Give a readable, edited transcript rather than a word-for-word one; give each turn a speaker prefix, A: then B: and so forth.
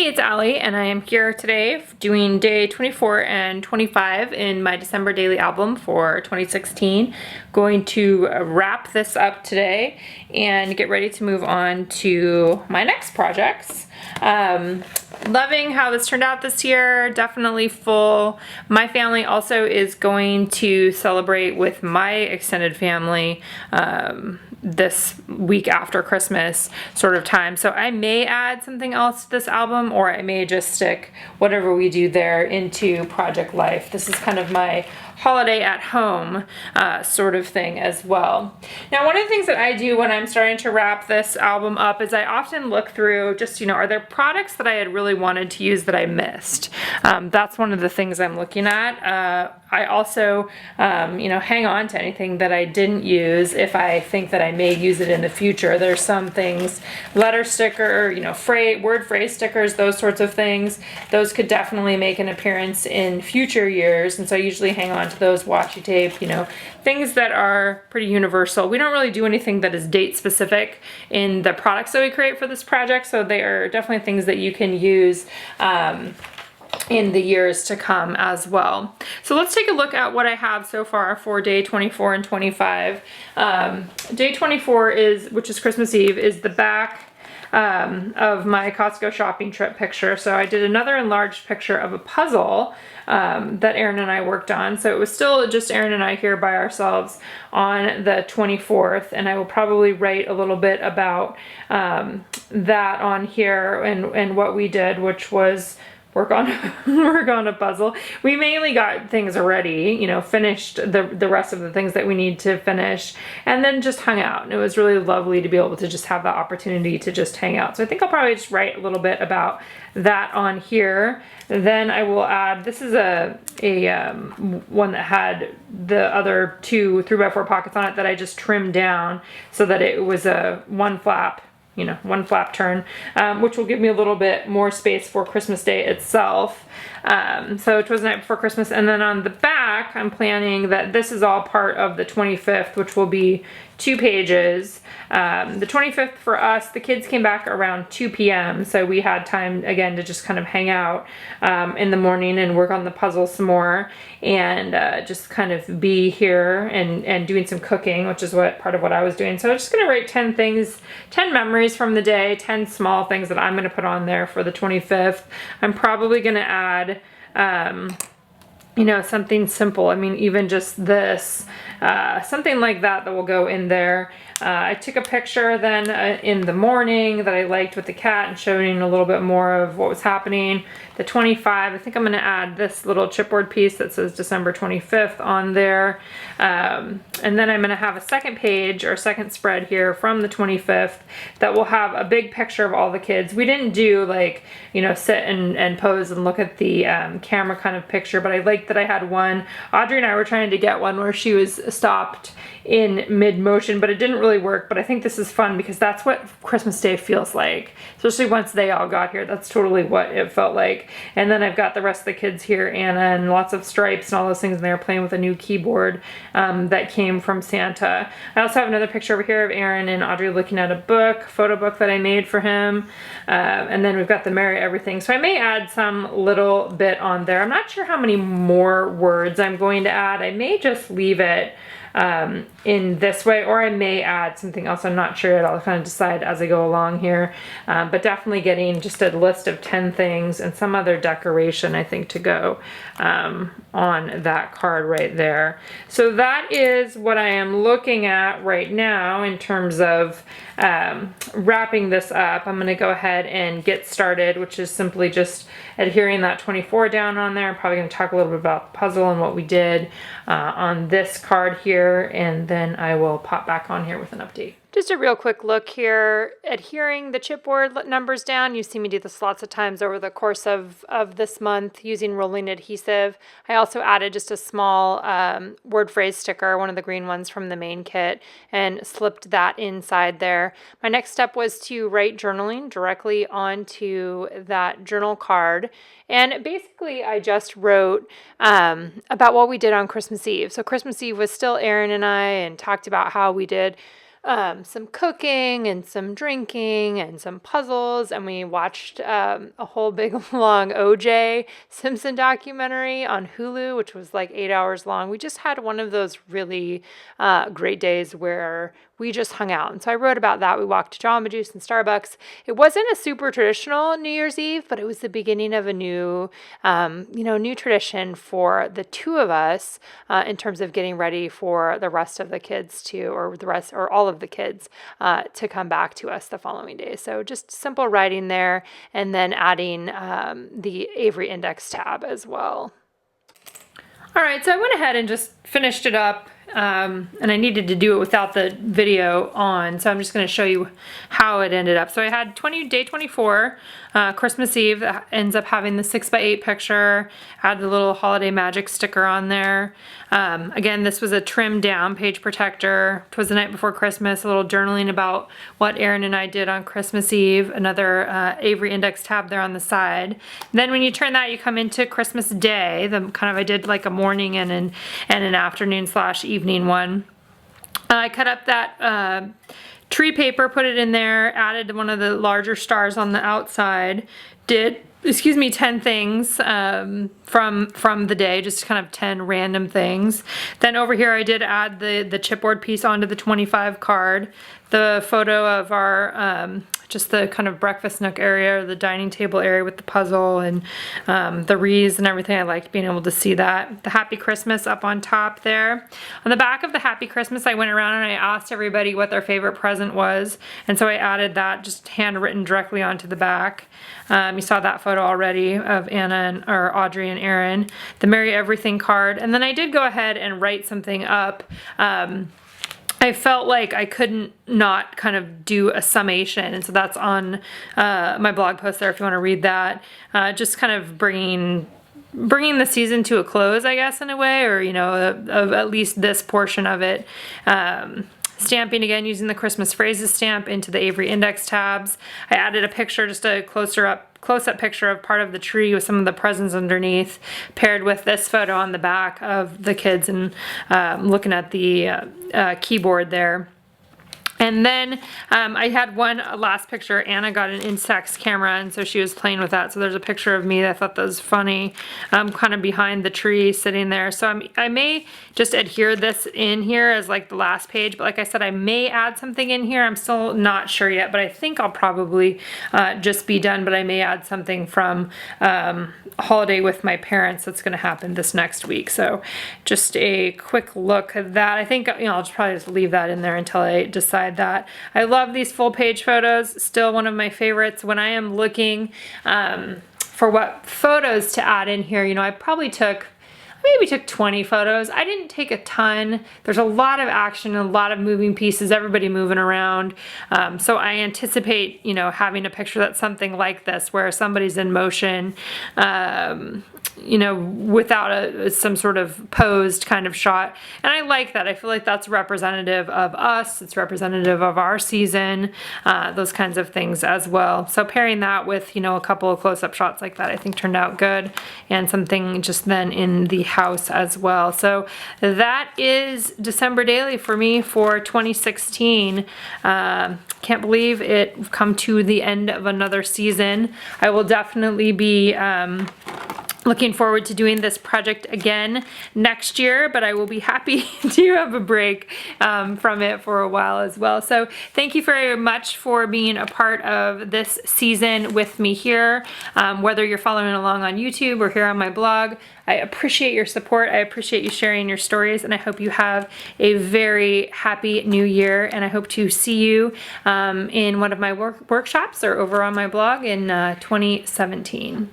A: Hey, it's Allie, and I am here today doing day 24 and 25 in my December daily album for 2016. Going to wrap this up today and get ready to move on to my next projects. Loving how this turned out this year, definitely full. My family also is going to celebrate with my extended family this week after Christmas sort of time. So I may add something else to this album, or I may just stick whatever we do there into Project Life. This is kind of my holiday at home sort of thing as well. Now, one of the things that I do when I'm starting to wrap this album up is I often look through just, are there products that I had really wanted to use that I missed? That's one of the things I'm looking at. I also, hang on to anything that I didn't use if I think that I may use it in the future. There's some things, letter sticker, word phrase stickers, those sorts of things. Those could definitely make an appearance in future years, and so I usually hang on to those, washi tape, things that are pretty universal. We don't really do anything that is date specific in the products that we create for this project, so they are definitely things that you can use in the years to come as well. So let's take a look at what I have so far for day 24 and 25. Day 24 which is Christmas Eve, is the back of my Costco shopping trip picture. So I did another enlarged picture of a puzzle that Aaron and I worked on. So it was still just Aaron and I here by ourselves on the 24th, and I will probably write a little bit about that on here and what we did, which was work on a puzzle. We mainly got things ready, finished the rest of the things that we need to finish, and then just hung out. And it was really lovely to be able to just have that opportunity to just hang out. So I think I'll probably just write a little bit about that on here. Then I will add, this is a one that had the other two 3x4 pockets on it that I just trimmed down so that it was a one flap turn, which will give me a little bit more space for Christmas Day itself. So it was the night before Christmas. And then on the back, I'm planning that this is all part of the 25th, which will be 2 pages. The 25th for us, the kids came back around 2 p.m. So we had time again to just kind of hang out in the morning and work on the puzzle some more, and just kind of be here and doing some cooking, which is part of what I was doing. So I'm just going to write 10 things, 10 memories from the day, 10 small things that I'm going to put on there for the 25th. I'm probably going to add something simple. I mean, even just this, something like that will go in there. I took a picture then in the morning that I liked with the cat and showing a little bit more of what was happening. The 25, I think I'm going to add this little chipboard piece that says December 25th on there. And then I'm going to have a second page or second spread here from the 25th that will have a big picture of all the kids. We didn't do sit and pose and look at the camera kind of picture, but I liked that I had one. Audrey and I were trying to get one where she was stopped in mid-motion, but it didn't really work. But I think this is fun because that's what Christmas Day feels like, especially once they all got here. That's totally what it felt like. And then I've got the rest of the kids here, Anna, and lots of stripes and all those things, and they're playing with a new keyboard that came from Santa. I also have another picture over here of Aaron and Audrey looking at a photo book that I made for him. And then we've got the Merry Everything. So I may add some little bit on there. I'm not sure how many more words I'm going to add. I may just leave it in this way, or I may add something else. I'm not sure yet. I'll kind of decide as I go along here, but definitely getting just a list of 10 things and some other decoration I think to go on that card right there. So that is what I am looking at right now in terms of wrapping this up. I'm going to go ahead and get started, which is simply just adhering that 24 down on there. I'm probably going to talk a little bit about the puzzle and what we did on this card here, and then I will pop back on here with an update. Just a real quick look here, adhering the chipboard numbers down. You've seen me do this lots of times over the course of this month using rolling adhesive. I also added just a small word phrase sticker, one of the green ones from the main kit, and slipped that inside there. My next step was to write journaling directly onto that journal card. And basically, I just wrote about what we did on Christmas Eve. So Christmas Eve was still Aaron and I, and talked about how we did some cooking and some drinking and some puzzles, and we watched a whole big long OJ Simpson documentary on Hulu, which was like 8 hours long. We just had one of those really great days where we just hung out. And so I wrote about that. We walked to Jamba Juice and Starbucks. It wasn't a super traditional New Year's Eve, but it was the beginning of a new, new tradition for the two of us in terms of getting ready for the rest of the kids or all of the kids to come back to us the following day. So just simple writing there, and then adding the Avery Index tab as well. All right, so I went ahead and just finished it up. And I needed to do it without the video on, so I'm just going to show you how it ended up. So I had day 24, Christmas Eve, that ends up having the 6x8 picture, had the little holiday magic sticker on there. Again, this was a trimmed down page protector. It was the night before Christmas, a little journaling about what Aaron and I did on Christmas Eve, another Avery Index tab there on the side. Then when you turn that, you come into Christmas Day, I did like a morning and an afternoon / evening one. I cut up that tree paper, put it in there, added one of the larger stars on the outside, did 10 things from the day, just kind of 10 random things. Then over here I did add the chipboard piece onto the 25 card, the photo of our just the kind of breakfast nook area, the dining table area with the puzzle and the wreaths and everything. I liked being able to see that. The Happy Christmas up on top there. On the back of the Happy Christmas, I went around and I asked everybody what their favorite present was, and so I added that just handwritten directly onto the back. You saw that photo already of Anna or Audrey and Aaron. The Merry Everything card, and then I did go ahead and write something up. I felt like I couldn't not kind of do a summation, and so that's on my blog post there if you want to read that. Just kind of bringing the season to a close, I guess, in a way, or of at least this portion of it. Stamping again using the Christmas phrases stamp into the Avery Index tabs. I added a picture, just a close-up picture of part of the tree with some of the presents underneath, paired with this photo on the back of the kids and looking at the keyboard there. And then I had one last picture. Anna got an Instax camera, and so she was playing with that. So there's a picture of me that I thought that was funny, kind of behind the tree sitting there. So I may just adhere this in here as like the last page, but like I said, I may add something in here. I'm still not sure yet, but I think I'll probably just be done, but I may add something from holiday with my parents that's going to happen this next week. So just a quick look at that. I think I'll probably just leave that in there until I decide that. I love these full page photos, still one of my favorites. When I am looking for what photos to add in here, I maybe took 20 photos. I didn't take a ton. There's a lot of action and a lot of moving pieces, everybody moving around. So I anticipate, having a picture that's something like this, where somebody's in motion, without some sort of posed kind of shot. And I like that. I feel like that's representative of us. It's representative of our season, those kinds of things as well. So pairing that with, a couple of close-up shots like that, I think turned out good, and something just then in the house as well. So that is December Daily for me for 2016. Can't believe it come to the end of another season. I will definitely be looking forward to doing this project again next year, but I will be happy to have a break from it for a while as well. So thank you very much for being a part of this season with me here, whether you're following along on YouTube or here on my blog. I appreciate your support. I appreciate you sharing your stories, and I hope you have a very happy new year, and I hope to see you in one of my workshops or over on my blog in 2017.